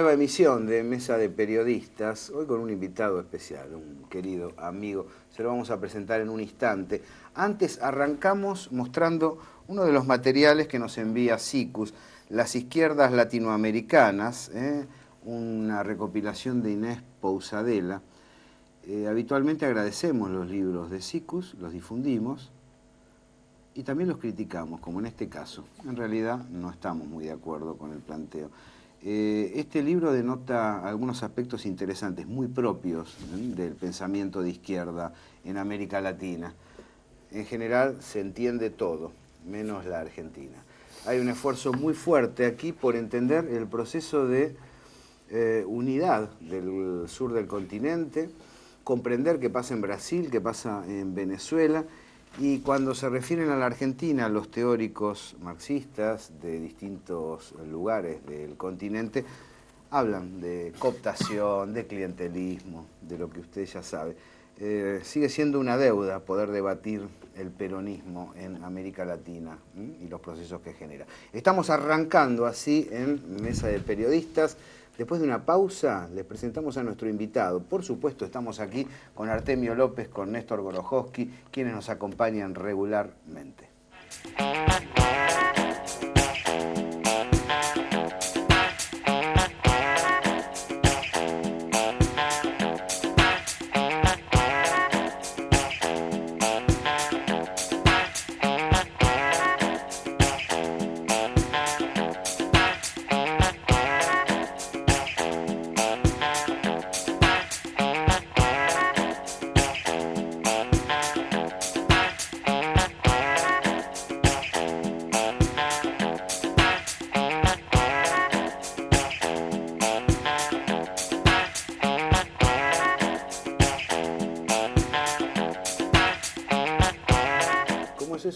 nueva emisión de Mesa de Periodistas, hoy con un invitado especial, un querido amigo, se lo vamos a presentar en un instante. Antes arrancamos mostrando uno de los materiales que nos envía SICUS, Las Izquierdas Latinoamericanas, una recopilación de Inés Pousadela. Habitualmente agradecemos los libros de SICUS, los difundimos y también los criticamos, como en este caso. En realidad no estamos muy de acuerdo con el planteo. Este libro denota algunos aspectos interesantes, muy propios del pensamiento de izquierda en América Latina. En general se entiende todo, menos la Argentina. Hay un esfuerzo muy fuerte aquí por entender el proceso de unidad del sur del continente, comprender qué pasa en Brasil, qué pasa en Venezuela, y cuando se refieren a la Argentina, los teóricos marxistas de distintos lugares del continente hablan de cooptación, de clientelismo, de lo que usted ya sabe. Sigue siendo una deuda poder debatir el peronismo en América Latina y los procesos que genera. Estamos arrancando así en Mesa de Periodistas. Después de una pausa, les presentamos a nuestro invitado. Por supuesto, estamos aquí con Artemio López, con Néstor Gorojowski, quienes nos acompañan regularmente.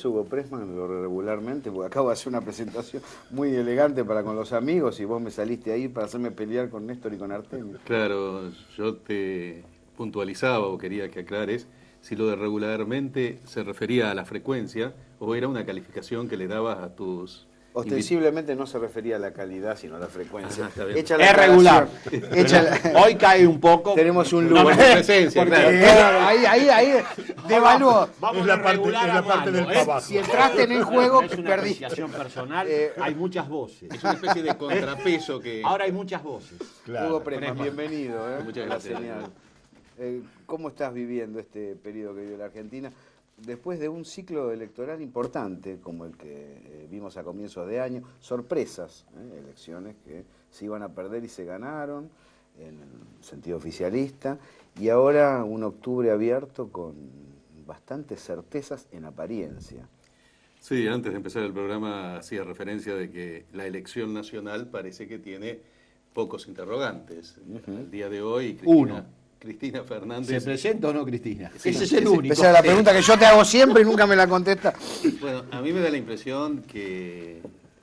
Hugo Pressman, lo regularmente, porque acabo de hacer una presentación muy elegante para con los amigos y vos me saliste ahí para hacerme pelear con Néstor y con Artemio. Claro, yo te puntualizaba o quería que aclares si lo de regularmente se refería a la frecuencia o era una calificación que le dabas a tus... Ostensiblemente no se refería a la calidad, sino a la frecuencia. Es regular. Hoy cae un poco. Tenemos un lugar de presencia, claro. Ahí devaluó. Vamos a regular es la parte del trabajo. Si entraste en el juego, es una perdiste. apreciación personal. Hay muchas voces. Es una especie de contrapeso que... Ahora hay muchas voces. Claro. Hugo Pressman, bienvenido. Muchas gracias. ¿Cómo estás viviendo este periodo que vive la Argentina? Después de un ciclo electoral importante, como el que vimos a comienzos de año, sorpresas, elecciones que se iban a perder y se ganaron, en el sentido oficialista, y ahora un octubre abierto con bastantes certezas en apariencia. Sí, antes de empezar el programa hacía referencia de que la elección nacional parece que tiene pocos interrogantes. El día de hoy, Cristina Fernández. ¿Se presenta o no Cristina? Sí, ese es el único. Esa es la pregunta que yo te hago siempre y nunca me la contestas. Bueno, a mí me da la impresión que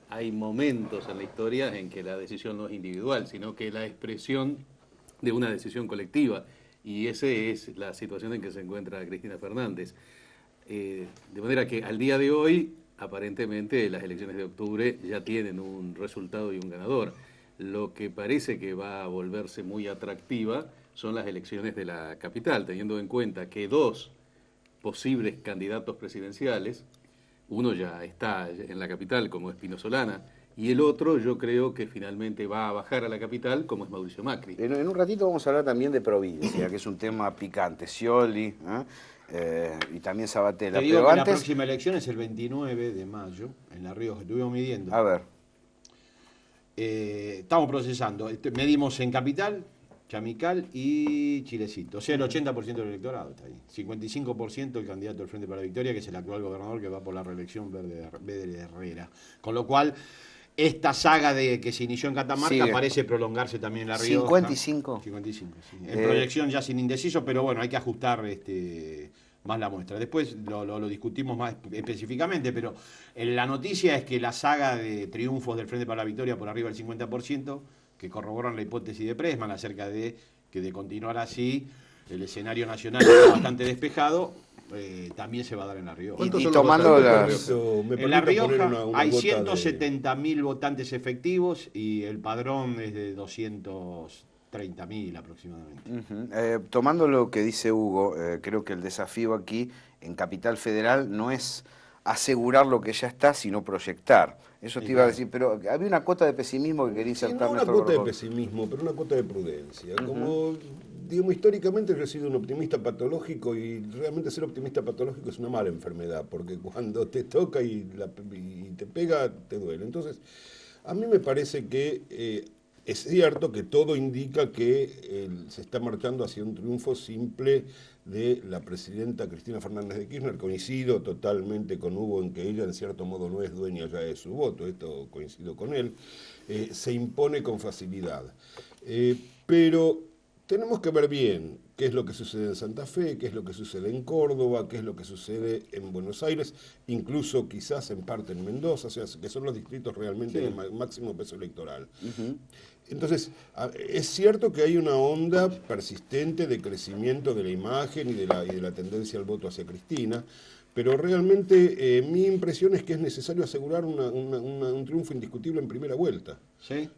hay momentos en la historia en que la decisión no es individual, sino que es la expresión de una decisión colectiva. Y esa es la situación en que se encuentra Cristina Fernández. De manera que al día de hoy, aparentemente, las elecciones de octubre ya tienen un resultado y un ganador. Lo que parece que va a volverse muy atractiva son las elecciones de la capital, teniendo en cuenta que dos posibles candidatos presidenciales, uno ya está en la capital, como es Pino Solana, y el otro yo creo que finalmente va a bajar a la capital, como es Mauricio Macri. En un ratito vamos a hablar también de provincia, que es un tema picante, Scioli y también Sabatella. Te digo pero que antes... la próxima elección es el 29 de mayo, en La Rioja, estuvimos midiendo. A ver. Estamos procesando, medimos en capital, Chamical y Chilecito. O sea, el 80% del electorado está ahí. 55% el candidato del Frente para la Victoria, que es el actual gobernador que va por la reelección, Verde Herrera. Con lo cual, esta saga que se inició en Catamarca parece prolongarse también en La Rioja. 55. 55, sí. En proyección ya sin indeciso, pero bueno, hay que ajustar más la muestra. Después lo discutimos más específicamente, pero la noticia es que la saga de triunfos del Frente para la Victoria por arriba del 50%, que corroboran la hipótesis de Pressman acerca de que de continuar así el escenario nacional está bastante despejado, también se va a dar en La Rioja. ¿Cuántos Y son los tomando votantes de La las... Rioja? En La permito poner Rioja una hay gota 170.000 votantes efectivos y el padrón es de 230.000 aproximadamente. Ujú. Tomando lo que dice Hugo, creo que el desafío aquí en Capital Federal no es asegurar lo que ya está, sino proyectar. Eso te Sí, iba a claro. decir, pero había una cuota de pesimismo que quería Sí, insertar no una Néstor cuota de Gorgos. pesimismo, pero una cuota de prudencia. Como, digamos, históricamente yo he sido un optimista patológico y realmente ser optimista patológico es una mala enfermedad, porque cuando te toca y te pega, te duele. Entonces, a mí me parece que es cierto que todo indica que se está marchando hacia un triunfo simple de la presidenta Cristina Fernández de Kirchner. Coincido totalmente con Hugo en que ella en cierto modo no es dueña ya de su voto, esto coincido con él, se impone con facilidad. Pero tenemos que ver bien qué es lo que sucede en Santa Fe, qué es lo que sucede en Córdoba, qué es lo que sucede en Buenos Aires, incluso quizás en parte en Mendoza, o sea, que son los distritos realmente de máximo peso electoral. Entonces, es cierto que hay una onda persistente de crecimiento de la imagen y de la tendencia al voto hacia Cristina, pero realmente mi impresión es que es necesario asegurar un triunfo indiscutible en primera vuelta. ¿Sí?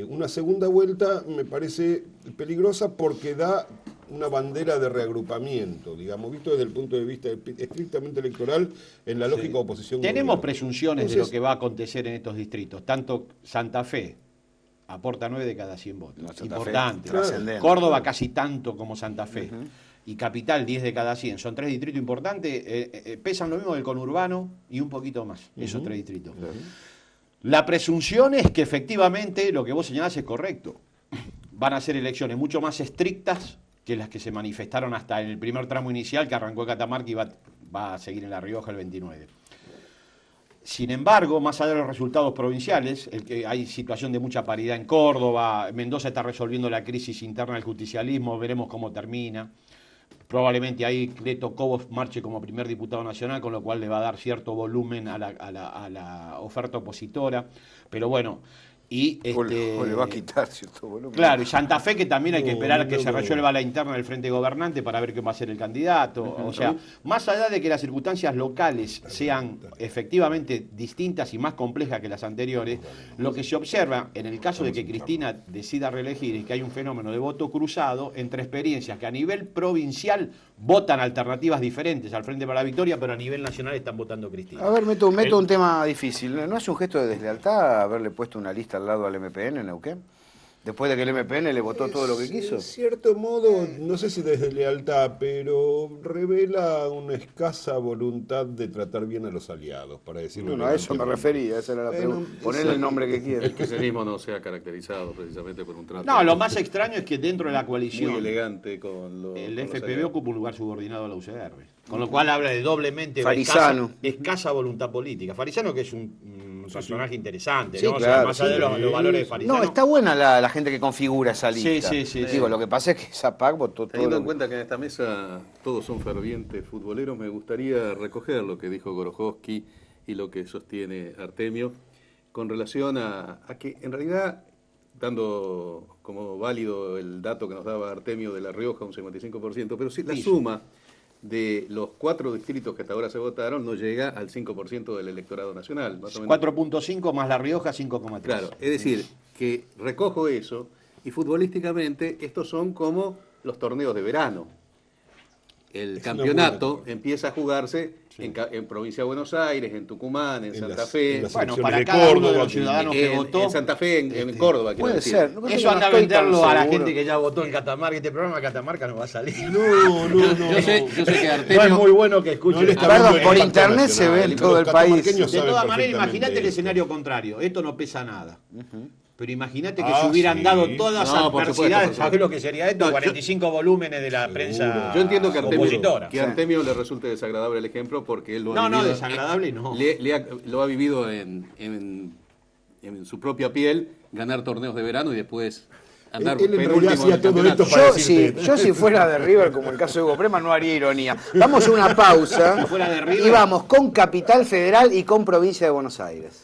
Una segunda vuelta me parece peligrosa porque da una bandera de reagrupamiento, digamos, visto desde el punto de vista estrictamente electoral en la lógica oposición. Tenemos gobierno. presunciones de Entonces, lo que va a acontecer en estos distritos. Tanto Santa Fe aporta 9 de cada 100 votos. No, Santa Fe, Importante. trascendente. Córdoba casi tanto como Santa Fe. Y Capital 10 de cada 100. Son 3 distritos importantes. Pesan lo mismo que el conurbano y un poquito más. Esos 3 distritos. La presunción es que efectivamente lo que vos señalás es correcto. Van a ser elecciones mucho más estrictas que las que se manifestaron hasta en el primer tramo inicial que arrancó en Catamarca y va a seguir en La Rioja el 29. Sin embargo, más allá de los resultados provinciales, el que hay situación de mucha paridad en Córdoba, Mendoza está resolviendo la crisis interna del justicialismo, veremos cómo termina. Probablemente ahí Cleto Cobos marche como primer diputado nacional, con lo cual le va a dar cierto volumen a la oferta opositora. Pero bueno, y O le va a quitar cierto volumen. claro, y Santa Fe, que también hay que No, esperar no, que no, se no. resuelva la interna del Frente Gobernante para ver qué va a ser el candidato. O sea, más allá de que las circunstancias locales sean efectivamente distintas y más complejas que las anteriores, lo que se observa en el caso de que Cristina decida reelegir es que hay un fenómeno de voto cruzado entre experiencias que a nivel provincial votan alternativas diferentes al Frente para la Victoria, pero a nivel nacional están votando Cristina. A ver, meto un tema difícil. ¿No es un gesto de deslealtad haberle puesto una lista al lado al MPN en Neuquén? Después de que el MPN le votó todo lo que quiso. En cierto modo, no sé si desde lealtad, pero revela una escasa voluntad de tratar bien a los aliados, para decirlo. No, a eso me refería, esa era la Bueno, pregunta. Ponerle el nombre que quiera. El kirchnerismo no se ha caracterizado precisamente por un trato No, lo más extraño es que dentro de la muy coalición elegante con los el con los FPV aliados. ocupa un lugar subordinado a la UCR. Con lo cual habla de doblemente Farisano. escasa voluntad política. Farisano, que es un personaje interesante, Sí, ¿no? O sea, claro, más allá de los valores de Farisano. No, está buena la gente que configura esa Sí, lista. sí, Digo, sí. lo que pasa es que Zapac votó todo. Teniendo en lo que- cuenta que en esta mesa todos son fervientes futboleros, me gustaría recoger lo que dijo Gorojowski y lo que sostiene Artemio con relación a que en realidad, dando como válido el dato que nos daba Artemio de La Rioja, un 55%, pero sí la suma de los 4 distritos que hasta ahora se votaron no llega al 5% del electorado nacional. Más o menos. 4.5 más La Rioja, 5,3. Claro, es decir, que recojo eso y futbolísticamente estos son como los torneos de verano. El Es campeonato una buena- empieza a jugarse en Provincia de Buenos Aires, en Tucumán, en Santa Fe, en las Bueno, elecciones para de cada uno de Córdoba, los ciudadanos que votó. en Santa Fe, en Córdoba. quiero Puede decir. ser. Lo que pasa es Eso que anda a no estoy tan venderlo a la seguro. gente que ya votó en Catamarca. Este programa de Catamarca no va a salir. No, Yo sé que No es Artemio... muy bueno que escuchen. No le está Perdón, hablando por del internet impacto se ve en nacional, todo los el país. catamarqueños De saben todas maneras, perfectamente imagínate el esto. escenario contrario. Esto no pesa nada. Pero imagínate que Ah, se hubieran sí. dado todas las No, por supuesto, adversidades. por supuesto. ¿Sabés lo que sería esto? No, yo- 45 volúmenes de la prensa Yo entiendo que opositora. a Artemio le resulte desagradable el ejemplo porque él lo ha No, vivido, desagradable no. lo ha vivido en su propia piel, ganar torneos de verano y después andar Él en realidad penúltimo hacía en todo campeonato. esto para Yo, decirte- yo si fuera de River, como el caso de Hugo Prema, no haría ironía. Vamos a una pausa Si fuera de River. y vamos con Capital Federal y con Provincia de Buenos Aires.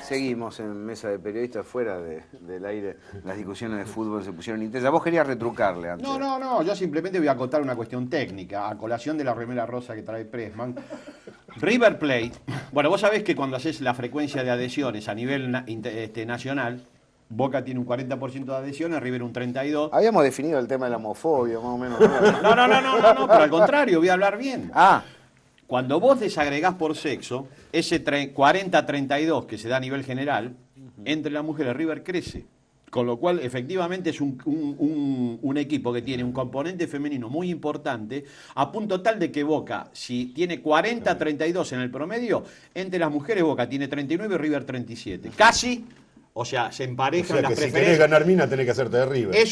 Seguimos en Mesa de Periodistas, fuera del aire. Las discusiones de fútbol se pusieron intensas. Vos querías retrucarle antes. No, yo simplemente voy a acotar una cuestión técnica, a colación de la remera rosa que trae Pressman. River Plate, bueno, vos sabés que cuando haces la frecuencia de adhesiones a nivel nacional, Boca tiene un 40% de adhesiones, River un 32%. Habíamos definido el tema de la homofobia, más o menos. No, pero al contrario, voy a hablar bien. Ah, Cuando vos desagregás por sexo, ese 40-32 que se da a nivel general, entre las mujeres River crece. Con lo cual, efectivamente, es un equipo que tiene un componente femenino muy importante, a punto tal de que Boca, si tiene 40-32 en el promedio, entre las mujeres Boca tiene 39 y River 37. Casi... O sea, se emparejan las que si preferencias. querés ganar mina tenés que hacerte de River.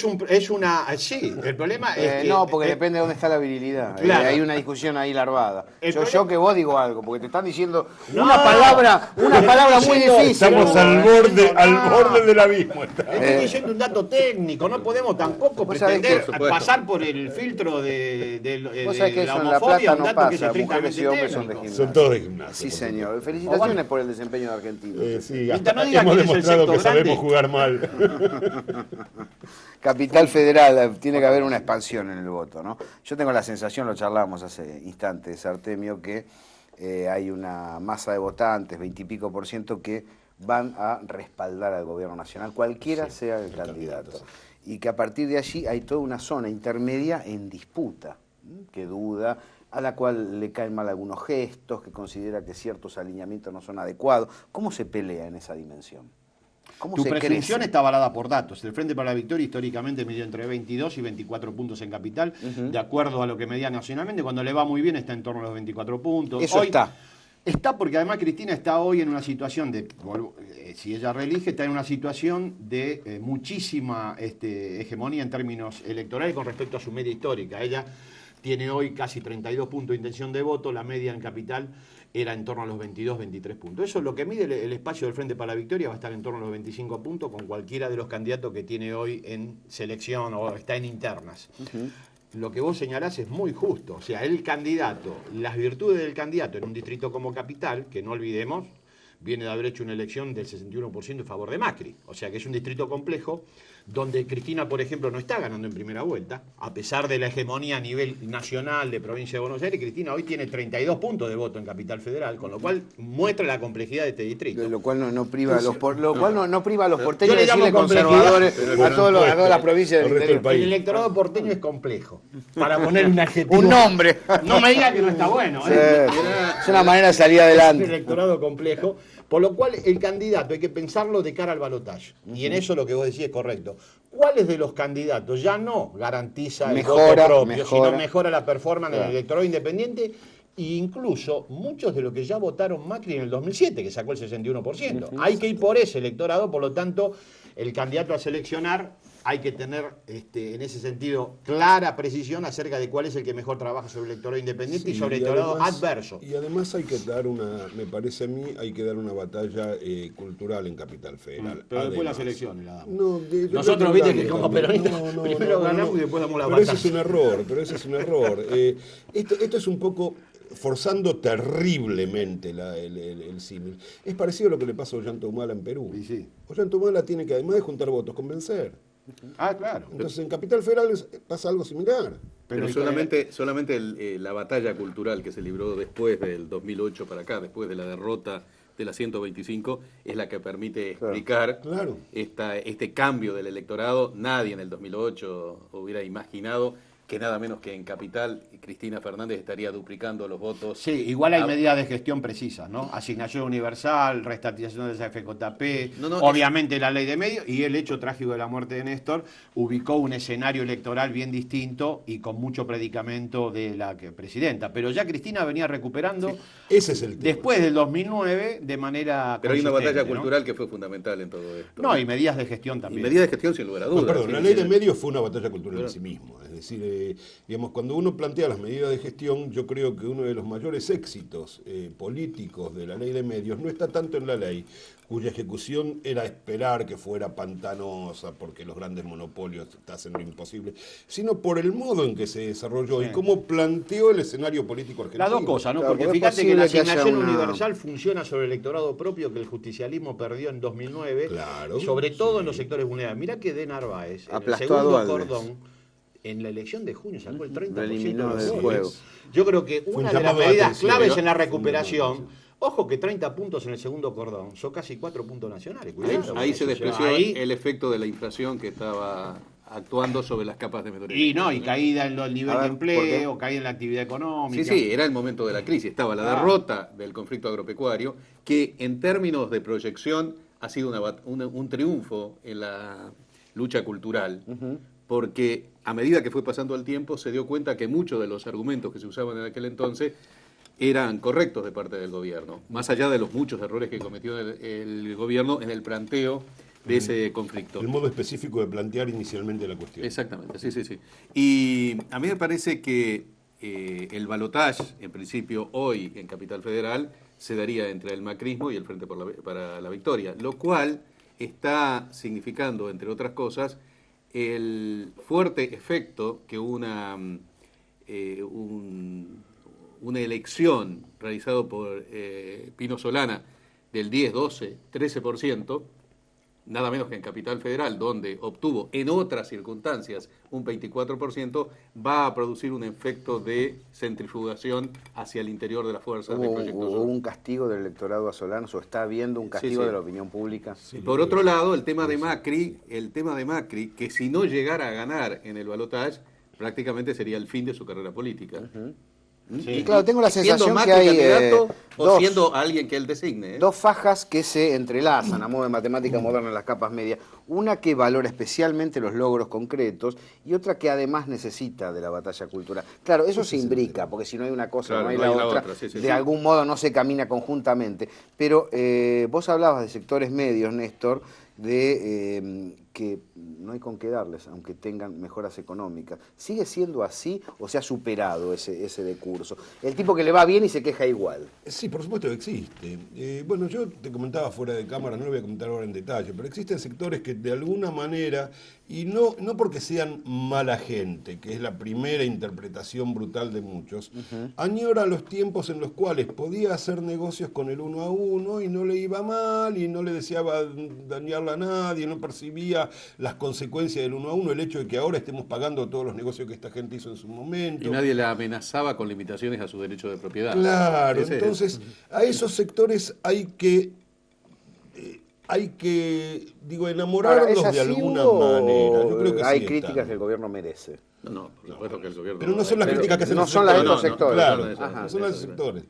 Sí, el problema es que... no, porque depende de dónde está la virilidad. Claro. Hay una discusión ahí larvada. El Yo que vos digo algo, porque te están diciendo No. una palabra muy difícil. Estamos al borde del abismo. Estoy diciendo un dato técnico, no podemos tampoco Vos sabés pretender que, por supuesto, pasar por el filtro de Vos sabés que la eso en La homofobia, Plata un no dato que es pasa. Mujeres estrictamente y hombres son de técnico. gimnasia. Son todos de gimnasia. Sí, por señor. Felicitaciones por el desempeño de Argentina. Sí, Mientras no diga hemos quién es el demostrado que sector sabemos grande. jugar mal. Capital Federal, tiene que haber una expansión en el voto, ¿no? Yo tengo la sensación, lo charlábamos hace instantes, Artemio, que hay una masa de votantes, 20 y pico % que van a respaldar al gobierno nacional, cualquiera sea el candidato. Y que a partir de allí hay toda una zona intermedia en disputa, que duda, a la cual le caen mal algunos gestos, que considera que ciertos alineamientos no son adecuados. ¿Cómo se pelea en esa dimensión? ¿Cómo Tu se presunción crece? está avalada por datos. El Frente para la Victoria históricamente midió entre 22 y 24 puntos en capital, de acuerdo a lo que medía nacionalmente. Cuando le va muy bien está en torno a los 24 puntos. Eso está. Está porque además Cristina está hoy en una situación de, si ella reelige, está en una situación de muchísima hegemonía en términos electorales con respecto a su media histórica. Ella tiene hoy casi 32 puntos de intención de voto, la media en capital era en torno a los 22, 23 puntos. Eso es lo que mide el espacio del Frente para la Victoria, va a estar en torno a los 25 puntos con cualquiera de los candidatos que tiene hoy en selección o está en internas. Lo que vos señalás es muy justo. O sea, el candidato, las virtudes del candidato en un distrito como Capital, que no olvidemos, viene de haber hecho una elección del 61% en favor de Macri. O sea que es un distrito complejo donde Cristina, por ejemplo, no está ganando en primera vuelta, a pesar de la hegemonía a nivel nacional de provincia de Buenos Aires. Cristina hoy tiene 32 puntos de voto en Capital Federal, con lo cual muestra la complejidad de este distrito. Lo cual no priva a los no priva a los porteños Yo de le llamo decirle complejidad, conservadores a todas las provincias del al resto del interior. país. El electorado porteño es complejo. Para poner un adjetivo. Un nombre. No me diga que no está bueno. Sí, es una manera de salir Un adelante. electorado complejo. Por lo cual el candidato hay que pensarlo de cara al balotaje. Y en eso lo que vos decís es correcto. ¿Cuáles de los candidatos ya no garantiza el voto propio, sino mejora la performance en el electorado independiente? E incluso muchos de los que ya votaron Macri en el 2007, que sacó el 61%. Hay que ir por ese electorado, por lo tanto, el candidato a seleccionar hay que tener, en ese sentido, clara precisión acerca de cuál es el que mejor trabaja sobre el electorado independiente y sobre el electorado adverso. Y además hay que dar me parece a mí, hay que dar una batalla cultural en Capital Federal. Pero después Además. las elecciones la damos. No, Nosotros, viste, que como peronistas, primero ganamos y después damos la pero batalla. ese es un error. Esto es un poco forzando terriblemente el símil. Es parecido a lo que le pasa a Ollanta Humala en Perú. Y sí. Ollanta Humala tiene que, además de juntar votos, convencer. Ah, claro. Entonces en Capital Federal pasa algo similar. Pero solamente la batalla cultural que se libró después del 2008 para acá, después de la derrota de la 125, es la que permite explicar Claro. este cambio del electorado. Nadie en el 2008 hubiera imaginado que nada menos que en Capital Cristina Fernández estaría duplicando los votos. Sí, igual hay medidas de gestión precisas, ¿no? Asignación universal, restatización de esa FJP, obviamente la ley de medios y el hecho trágico de la muerte de Néstor ubicó un escenario electoral bien distinto y con mucho predicamento de la presidenta. Pero ya Cristina venía recuperando Ese es el tema. después del 2009 de manera Pero hay una batalla consistente, ¿no? cultural que fue fundamental en todo esto. No, y medidas de gestión Y también. medidas de gestión sin lugar a dudas. No, perdón, la ley de medios fue una batalla cultural en sí mismo. Es decir, Digamos, cuando uno plantea las medidas de gestión, yo creo que uno de los mayores éxitos políticos de la ley de medios no está tanto en la ley, cuya ejecución era esperar que fuera pantanosa porque los grandes monopolios hacen lo imposible, sino por el modo en que se desarrolló y cómo planteó el escenario político argentino. Las dos cosas, ¿no? Claro, porque porque es fíjate que la posible que haya asignación una- universal funciona sobre el electorado propio que el justicialismo perdió en 2009, Claro, sobre todo sí. en los sectores vulnerables. Mirá que de Narváez, en el Aplastó a segundo Dualde. cordón, en la elección de junio sacó el 30% Lo eliminó de los del votos. juego. Yo creo que un una de las llamado de medidas atención, claves ¿no? en la Fue un llamado de recuperación, atención. ojo que 30 puntos en el segundo cordón, son casi 4 puntos nacionales. Cuidado, Ahí con se eso. despreció Ahí- el efecto de la inflación que estaba actuando sobre las capas de mejores. y no, y caída en el nivel A ver, de ¿por qué? empleo, caída en la actividad económica. Sí, sí, era el momento de la crisis. Estaba la derrota del conflicto agropecuario, que en términos de proyección ha sido un triunfo en la lucha cultural, porque a medida que fue pasando el tiempo se dio cuenta que muchos de los argumentos que se usaban en aquel entonces eran correctos de parte del gobierno, más allá de los muchos errores que cometió el gobierno en el planteo de ese conflicto. El modo específico de plantear inicialmente la cuestión. Exactamente, sí, sí, sí. Y a mí me parece que el balotaje, en principio, hoy en Capital Federal, se daría entre el macrismo y el Frente para la Victoria, lo cual está significando, entre otras cosas, el fuerte efecto que una elección realizada por Pino Solana del 10, 12, 13%, nada menos que en Capital Federal, donde obtuvo en otras circunstancias un 24%, va a producir un efecto de centrifugación hacia el interior de las fuerzas de Proyecto Hubo Sur. un castigo del electorado a Solanos, o está habiendo un castigo sí. de la opinión pública. Por otro lado, el tema de Macri, que si no llegara a ganar en el balotaje, prácticamente sería el fin de su carrera política. Y claro, tengo la Siendo sensación Macri que hay candidato o dos- siendo alguien que él designe. dos fajas que se entrelazan a modo de matemática moderna en las capas medias. Una que valora especialmente los logros concretos y otra que además necesita de la batalla cultural. Claro, eso se imbrica, porque si no hay una cosa, Claro, no hay no la hay la otra. otra, sí, sí, De sí. algún modo no se camina conjuntamente. Pero vos hablabas de sectores medios, Néstor, de que no hay con qué darles, aunque tengan mejoras económicas. ¿Sigue siendo así o se ha superado ese decurso? El tipo que le va bien y se queja igual. Sí, por supuesto que existe. Bueno, yo te comentaba fuera de cámara, no lo voy a comentar ahora en detalle, pero existen sectores que de alguna manera, y no porque sean mala gente, que es la primera interpretación brutal de muchos, añora los tiempos en los cuales podía hacer negocios con el uno a uno y no le iba mal y no le deseaba dañarla a nadie, no percibía las consecuencias del uno a uno, el hecho de que ahora estemos pagando todos los negocios que esta gente hizo en su momento. Y nadie la amenazaba con limitaciones a su derecho de propiedad. Claro, Ese- entonces a esos sectores hay que digo, enamorarlos Ahora, ¿es de así, alguna Hugo, manera. Yo creo que hay sí críticas están. que el gobierno merece. No, por supuesto que el gobierno... Pero no son las Pero críticas que hacen no los son las de sectores. estos sectores. Claro, no, no, no son las de esos sectores.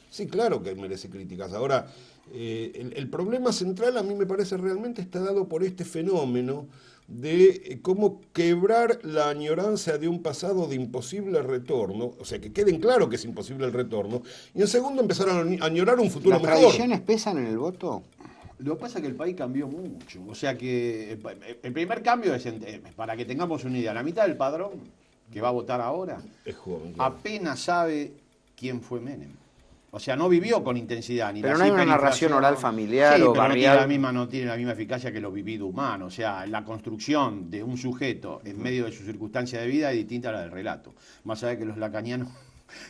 Sí, claro que merece críticas. Ahora, el problema central a mí me parece realmente está dado por este fenómeno de cómo quebrar la añoranza de un pasado de imposible retorno, o sea, que queden claro que es imposible el retorno, y en segundo empezar a añorar un futuro ¿Las mejor. tradiciones pesan en el voto? Lo que pasa es que el país cambió mucho. O sea que el primer cambio es, para que tengamos una idea, la mitad del padrón que va a votar ahora Es joven, claro. apenas sabe quién fue Menem. O sea, no vivió con intensidad. Ni Pero la no hay una hiperinflación. narración oral familiar Sí, o pero barrial. no tiene la misma eficacia que lo vivido humano. O sea, la construcción de un sujeto en medio de su circunstancia de vida es distinta a la del relato. Más allá de que los lacanianos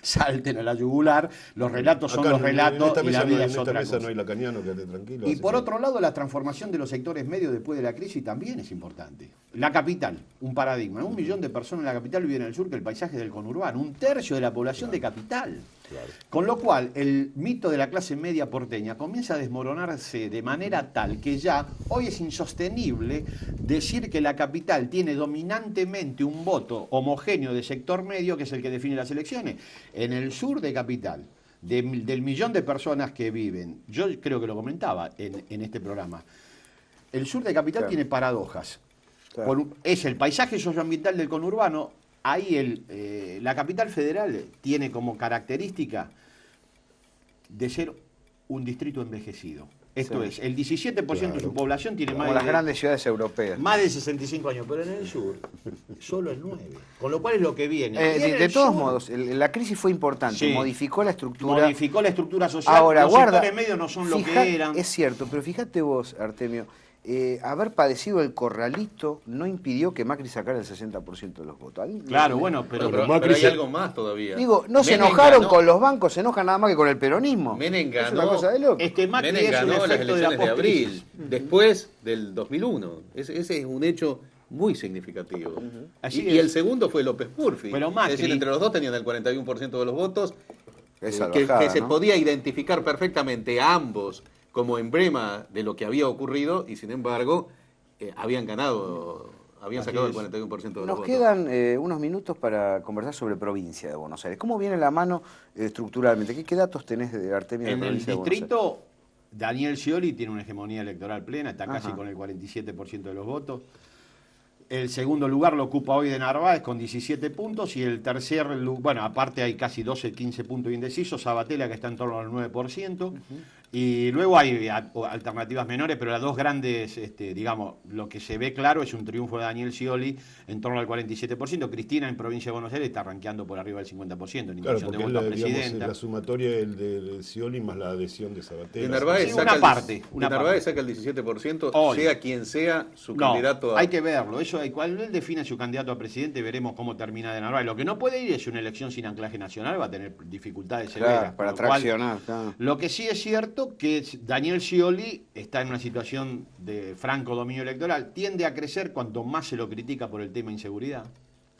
salten a la yugular, los relatos son Acá los en relatos esta y mesa la vida en es esta otra mesa cosa. no hay lacaniano, quédate tranquilo. Y así por que- otro lado, la transformación de los sectores medios después de la crisis también es importante. La capital, un paradigma. 1 millón de personas en la capital viven en el sur, que el paisaje es del conurbano. 1/3 de la población de capital. Claro. Con lo cual, el mito de la clase media porteña comienza a desmoronarse de manera tal que ya hoy es insostenible decir que la capital tiene dominantemente un voto homogéneo de sector medio, que es el que define las elecciones. En el sur de capital, del millón de personas que viven, yo creo que lo comentaba en este programa, el sur de capital Claro. tiene paradojas. Claro. Es el paisaje socioambiental del conurbano. Ahí la capital federal tiene como característica de ser un distrito envejecido. Esto Sí. es, el 17% de su población tiene Como más las de, grandes ciudades europeas. más de 65 años, pero en el sur solo el 9. Con lo cual es lo que viene. Y en De el todos sur, modos, la crisis fue importante, Sí. modificó la estructura. modificó la estructura social. Ahora, los guarda, sectores medios no son lo que eran. Es cierto, pero fíjate vos, Artemio, haber padecido el corralito no impidió que Macri sacara el 60% de los votos. A mí Claro, me- bueno, pero Pero Macri hay se- algo más todavía. Digo, no se Menem enojaron ganó- con los bancos, se enojan nada más que con el peronismo. Menem Es una ganó- cosa de loco. Es que Macri Menem es un ganó las efecto de la elecciones de abril, postcrisis. después del 2001. Ese es un hecho muy significativo. Así Y es. el segundo fue López Murphy. Pero Macri- Es decir, entre los dos tenían el 41% de los votos, Esa que bajada, se ¿no? podía identificar perfectamente a ambos como emblema de lo que había ocurrido y sin embargo habían ganado, habían Así sacado el es. 41% de los Nos votos. quedan unos minutos para conversar sobre provincia de Buenos Aires. ¿Cómo viene la mano estructuralmente? ¿Qué datos tenés de Artemio de En el provincia de Buenos Aires? distrito, Daniel Scioli tiene una hegemonía electoral plena, está casi Ajá. con el 47% de los votos. El segundo lugar lo ocupa hoy de Narváez con 17 puntos y el tercer lugar, bueno, aparte hay casi 12, 15 puntos indecisos, Sabatella que está en torno al 9%, y luego hay alternativas menores, pero las dos grandes, digamos, lo que se ve claro es un triunfo de Daniel Scioli en torno al 47%, Cristina en provincia de Buenos Aires está rankeando por arriba del 50% en Claro, intención de porque es voto a la, digamos, presidenta. la sumatoria de Scioli más la adhesión de Sabatella. De Narváez, Sí, saca una el, parte, una de Narváez parte. saca el 17%, Hoy. sea quien sea su No, candidato a... hay que verlo. Eso, cuando él define su candidato a presidente, veremos cómo termina de Narváez. Lo que no puede ir es una elección sin anclaje nacional, va a tener dificultades severas. Claro, para con lo cual, traccionar. Claro. lo que sí es cierto que Daniel Scioli está en una situación de franco dominio electoral. Tiende a crecer cuanto más se lo critica por el tema inseguridad.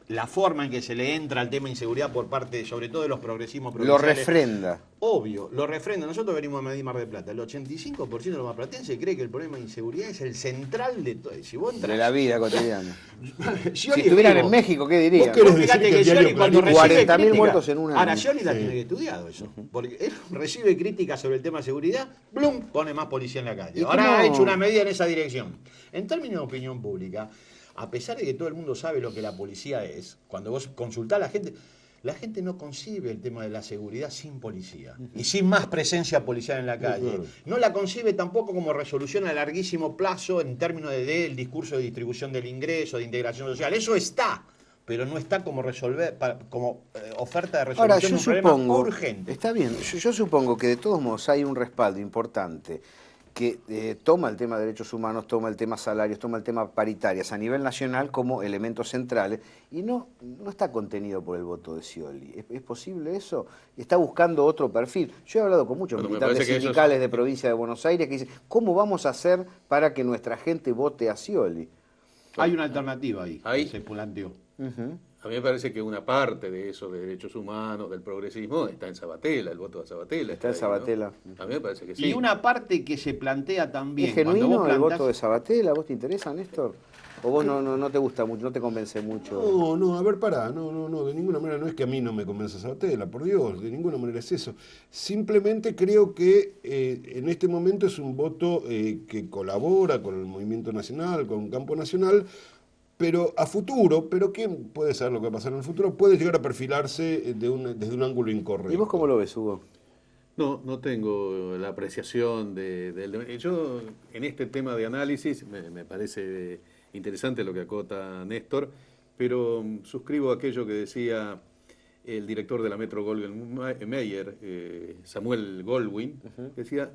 La forma en que se le entra al tema inseguridad por parte, sobre todo de los progresismos Lo provinciales. refrenda. Obvio, lo refrenda. Nosotros venimos a medir Mar del Plata. El 85% de los marplatenses cree que el problema de inseguridad es el central de todo. Si vos entras, De la vida cotidiana. Scioli Si es estuvieran vivo. en México, ¿qué dirían? ¿Vos querés Vos fíjate decir que que el diario Scioli cuando Clarín- recibe 40.000 crítica- muertos en un año. Ahora, Scioli la Sí. tiene que estudiado eso. Porque él recibe críticas sobre el tema de seguridad, ¡blum!, pone más policía en la calle. ¿Y Ahora cómo? ha hecho una medida en esa dirección. En términos de opinión pública, a pesar de que todo el mundo sabe lo que la policía es, cuando vos consultás a la gente no concibe el tema de la seguridad sin policía y sin más presencia policial en la calle. claro. No la concibe tampoco como resolución a larguísimo plazo en términos del discurso de distribución del ingreso, de integración social. Eso está, pero no está como como oferta de resolución Ahora, de yo un problema supongo, urgente. está bien, yo supongo que de todos modos hay un respaldo importante que toma el tema de derechos humanos, toma el tema salarios, toma el tema paritarias a nivel nacional como elementos centrales y no está contenido por el voto de Scioli. ¿Es posible eso? Está buscando otro perfil. Yo he hablado con muchos Bueno, me militantes parece que sindicales de provincia de Buenos Aires que dicen, ¿cómo vamos a hacer para que nuestra gente vote a Scioli? Hay una alternativa ahí, Ahí. que se planteó. A mí me parece que una parte de eso, de derechos humanos, del progresismo, está en Sabatella, el voto de Sabatella. Está en ahí, ¿no? Sabatella. A mí me parece que sí. Y una parte que se plantea también. ¿Es cuando genuino vos el plantás- voto de Sabatella? ¿Vos te interesa, Néstor? ¿O vos no te gusta mucho, no te convence mucho? No, a ver, pará, no, de ninguna manera, no es que a mí no me convenza Sabatella, por Dios, de ninguna manera es eso. Simplemente creo que en este momento es un voto que colabora con el movimiento nacional, con Campo Nacional, pero a futuro, pero ¿quién puede saber lo que va a pasar en el futuro? Puede llegar a perfilarse desde un ángulo incorrecto. ¿Y vos cómo lo ves, Hugo? No tengo la apreciación del... Yo, en este tema de análisis, me parece interesante lo que acota Néstor, pero suscribo aquello que decía el director de la Metro Goldwyn Mayer, Samuel Goldwyn, que decía,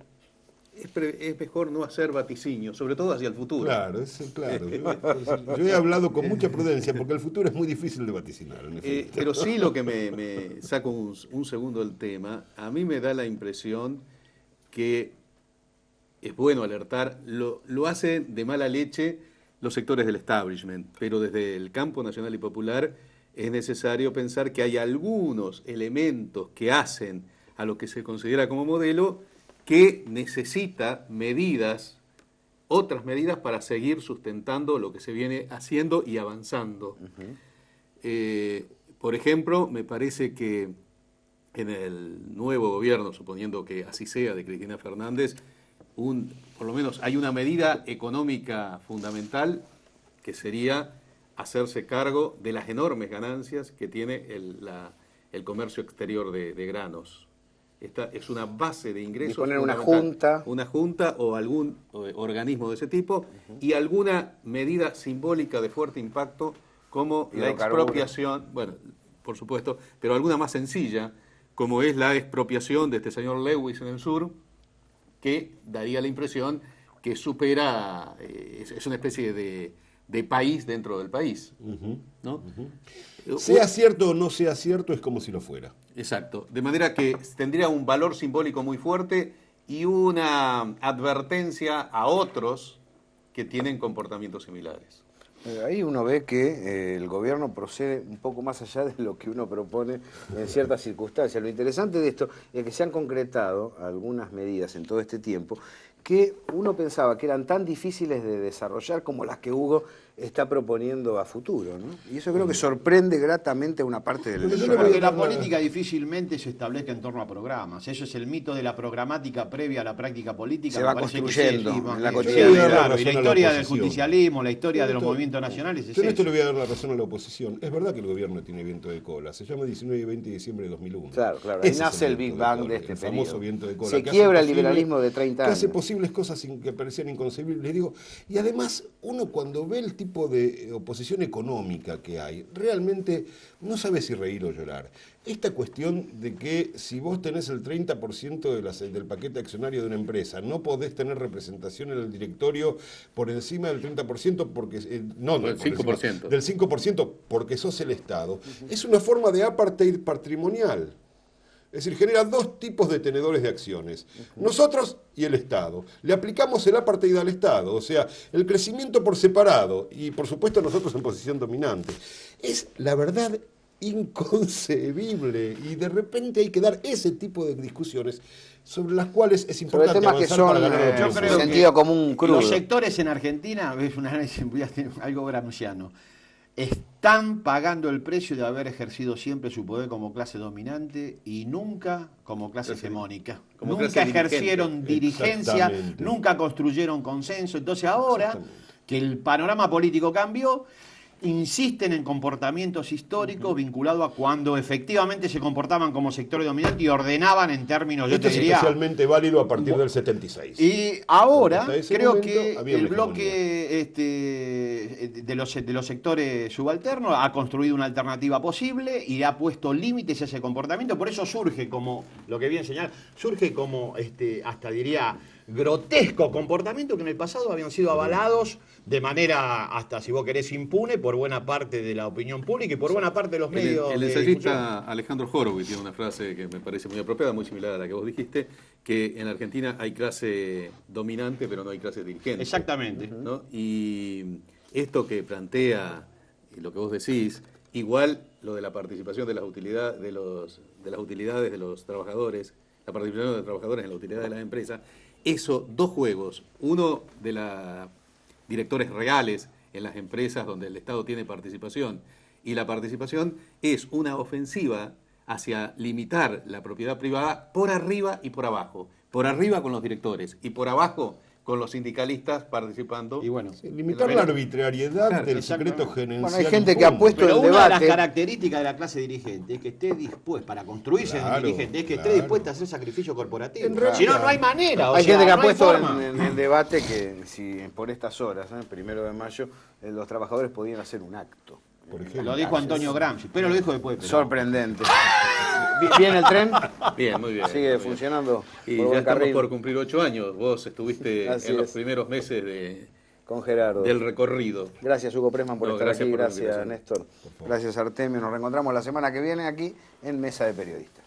es mejor no hacer vaticinios, sobre todo hacia el futuro. Claro, claro. Yo he hablado con mucha prudencia porque el futuro es muy difícil de vaticinar. En efecto. Pero sí lo que me saco un segundo del tema, a mí me da la impresión que es bueno alertar, lo hacen de mala leche los sectores del establishment, pero desde el campo nacional y popular es necesario pensar que hay algunos elementos que hacen a lo que se considera como modelo que necesita otras medidas para seguir sustentando lo que se viene haciendo y avanzando. Por ejemplo, me parece que en el nuevo gobierno, suponiendo que así sea, de Cristina Fernández, por lo menos hay una medida económica fundamental que sería hacerse cargo de las enormes ganancias que tiene el comercio exterior de granos. es una base de ingresos. Disponer una fundamental. junta. Una junta o algún organismo de ese tipo y alguna medida simbólica de fuerte impacto como la expropiación, bueno, por supuesto, pero alguna más sencilla, como es la expropiación de este señor Lewis en el sur, que daría la impresión que supera, es una especie de país dentro del país, ¿no? Sea cierto o no sea cierto, es como si lo fuera. Exacto, de manera que tendría un valor simbólico muy fuerte y una advertencia a otros que tienen comportamientos similares. Ahí uno ve que el gobierno procede un poco más allá de lo que uno propone en ciertas circunstancias. Lo interesante de esto es que se han concretado algunas medidas en todo este tiempo que uno pensaba que eran tan difíciles de desarrollar como las que Hugo está proponiendo a futuro, ¿no? Y eso creo que sorprende gratamente a una parte del electorado. Porque la política difícilmente se establezca en torno a programas. Eso es el mito de la programática previa a la práctica política. Se va construyendo en la cotidianidad. Claro, y la a la historia del oposición. justicialismo, la historia de los movimientos nacionales es Yo en esto eso. le voy a dar la razón a la oposición. Es verdad que el gobierno tiene viento de cola. Se llama 19 y 20 de diciembre de 2001. Claro, ahí Ese nace es el Big Bang de este el famoso periodo. viento de cola. Se que hace quiebra el posible- liberalismo de 30 Que hace años. posibles cosas que parecían inconcebibles. Les digo, y además, uno cuando ve el tipo de oposición económica que hay, realmente no sabe si reír o llorar. Esta cuestión de que si vos tenés el 30% del paquete accionario de una empresa, no podés tener representación en el directorio por encima del 30% porque no, Del por encima, 5%. del 5% porque sos el Estado, es una forma de apartheid patrimonial. Es decir, genera dos tipos de tenedores de acciones. Nosotros y el Estado. Le aplicamos el apartheid al Estado, o sea, el crecimiento por separado y por supuesto nosotros en posición dominante. Es la verdad inconcebible y de repente hay que dar ese tipo de discusiones sobre las cuales es Sobre importante temas que avanzar son para ganar Yo otros. creo sentido que común crudo. los sectores en Argentina, es un análisis, voy a hacer algo gramsciano, están pagando el precio de haber ejercido siempre su poder como clase dominante y nunca como clase hegemónica. Como Nunca clase ejercieron dirigente. dirigencia, Exactamente. nunca construyeron consenso. Entonces ahora Exactamente. que el panorama político cambió, insisten en comportamientos históricos vinculados a cuando efectivamente se comportaban como sectores dominantes y ordenaban en términos, yo Esto te es diría... especialmente válido a partir del 76. Y ahora Porque hasta ese creo momento que había el una bloque de los sectores subalternos ha construido una alternativa posible y ha puesto límites a ese comportamiento. Por eso surge como, lo que bien señalar, surge como hasta diría grotesco comportamiento que en el pasado habían sido avalados de manera, hasta si vos querés, impune por buena parte de la opinión pública y por buena parte de los medios El de ensayista difusión. Alejandro Horowitz tiene una frase que me parece muy apropiada, muy similar a la que vos dijiste, que en Argentina hay clase dominante, pero no hay clase dirigente. Exactamente. ¿No? Y esto que plantea, y lo que vos decís, igual lo de la participación de las utilidades de los trabajadores, la participación de los trabajadores en la utilidad de las empresas, eso, dos juegos, uno de los directores reales en las empresas donde el Estado tiene participación, y la participación es una ofensiva hacia limitar la propiedad privada por arriba y por abajo. Por arriba con los directores y por abajo con los sindicalistas participando. Y bueno, Limitar la arbitrariedad Claro, del exactamente. secreto gerencial. Bueno, hay gente que ha impune. puesto pero el una de las debate. características de la clase dirigente es que esté dispuesta, para construirse en Claro, dirigente, es que esté claro. dispuesta a hacer sacrificio corporativo. En realidad- Si no, no hay manera. O Hay sea, gente que ha no hay puesto forma. en el debate que si por estas horas, el 1 de mayo, los trabajadores podían hacer un acto. Por ejemplo. Lo dijo Antonio Gramsci, pero lo dijo después. pero- Sorprendente. ¿Viene el tren? Bien, muy bien. Sigue muy bien. funcionando. Y por ya buen estamos carril por cumplir 8 años. Vos estuviste Así en los es. primeros meses con Gerardo. del recorrido. Gracias Hugo Presman por No, estar gracias aquí, por la gracias invitación. Néstor, gracias Artemio. Nos reencontramos la semana que viene aquí en Mesa de Periodistas.